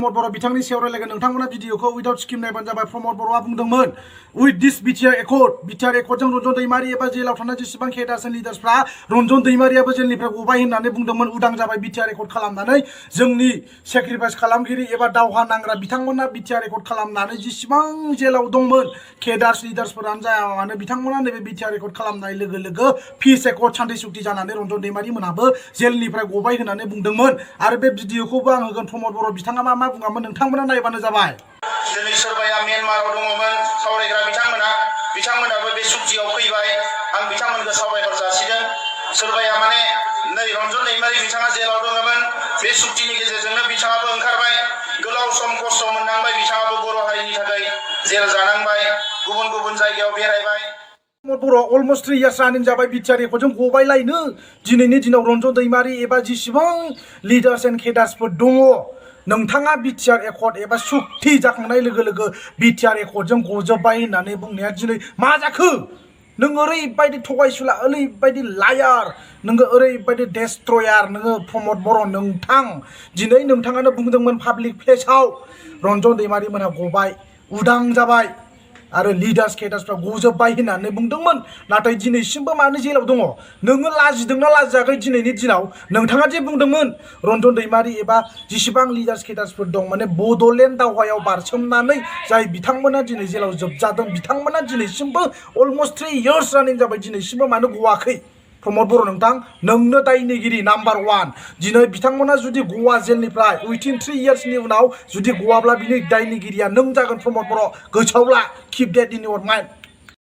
प्रमोद बर' बिथांनि सायाव रायलायगोन नोंथांमोना भिडिअखौ उइदाउट स्किप नायबानो जाबाय। प्रमोद बर'आ बुंदोंमोन उइथ दिस BTR Accord जों रन्जन दैमारि एबा जेलाव थानाय जेसेबां केडार्स एन्ड लिडार्सफ्रा रन्जन दैमारियाबो जेलनिफ्राय गबाय होननानै बुंदोंमोन उदां जाबाय BTR Accord खालामनानै। जोंनि सेक्रिफाइस खालामगिरि एबा दावहा नांग्रा बिथांमोना BTR Accord खालामनानै जेसेबां जेलाव दंमोन केडार्स लिडार्सफोरानो जाया मानो बिथांमोना नैबे BTR Accord खालामनाय लोगो लोगो पिस एकर्ड शान्ति सुक्ति जानानै रन्जन दैमारि मोनाबो जेलनिफ्राय गबाय होननानै बुंदोंमोन। आरो बे भिडिअखौबो आं होगोन। प्रमोद बर' बिथाङा मा बुङामोन नोंथांमोना नायबानो जाबाय। दिनै सोरबाया म्यानमाराव दङमोन सावरायग्रा बिथांमोनाबो बे सुक्तियाव फैबाय। आं बिथांमोनखौ साबायखर जासिदों। सोरबाया माने नै रन्जन दैमारि बिथाङा जेलाव दङमोन बे सुक्तिनि गेजेरजोंनो बिथाङाबो ओंखारबाय। गोलाव सम खस्थ' मोननांबाय बिथाङाबो बर' हारिनि थाखाय जेल जानांबाय गुबुन जायगायाव बेरायबाय। बर' अलमस्ट 3 इयार्स रानिं जाबाय BTR Accord जों गबायलायनो। दिनैनि दिनाव रन्जन दैमारि एबा जेसेबां लिडार्स एन्ड केडार्सफोर दङ नोंथाङा BTR Accord एबा सुक्ति जाखांनाय लोगो लोगो BTR Accord जों गजोबबाय होननानै बुंनाया दिनै मा जाखो? नों ओरैबायदि थगायसुला ओरैबायदि लायार नोङो ओरैबायदि डेस्ट्रयार नोङो प्रमोद बर' नोंथां। दिनै नोंथाङानो बुंदोंमोन पाब्लिक प्लेसाव रन्जन दैमारि मोनहा गबाय उदां जाबाय आरो लिडार्स केडार्सफ्रा गजोबबाय होननानै बुंदोंमोन। नाथाय दिनैसिमबो मानो जेलाव दङ? नोङो लाजिदोंना लाजियाखै? दिनैनि दिनाव नोंथाङा जे बुंदोंमोन रन्जन दैमारि एबा जेसेबां लिडार्स केडार्सफोर दं माने बड'लेण्ड दावहायाव बारसोमनानै जाय बिथांमोना दिनै जेलाव जोबजादों बिथांमोना दिनैसिमबो अलमस्ट 3 इयार्स रानिं जाबाय दिनैसिमबो मानो गवाखै? प्रमोद बर' नोंथां नोंनो दायनिगिरि नाम्बार 1। दिनै बिथांमोना जुदि गवा जेलनिफ्राय उइथिन 3 इयार्सनि उनाव जुदि गवाब्ला बिनि दायनिगिरिया नों जागोन। प्रमोद बर' गोसोआव ला, keep that in your mind.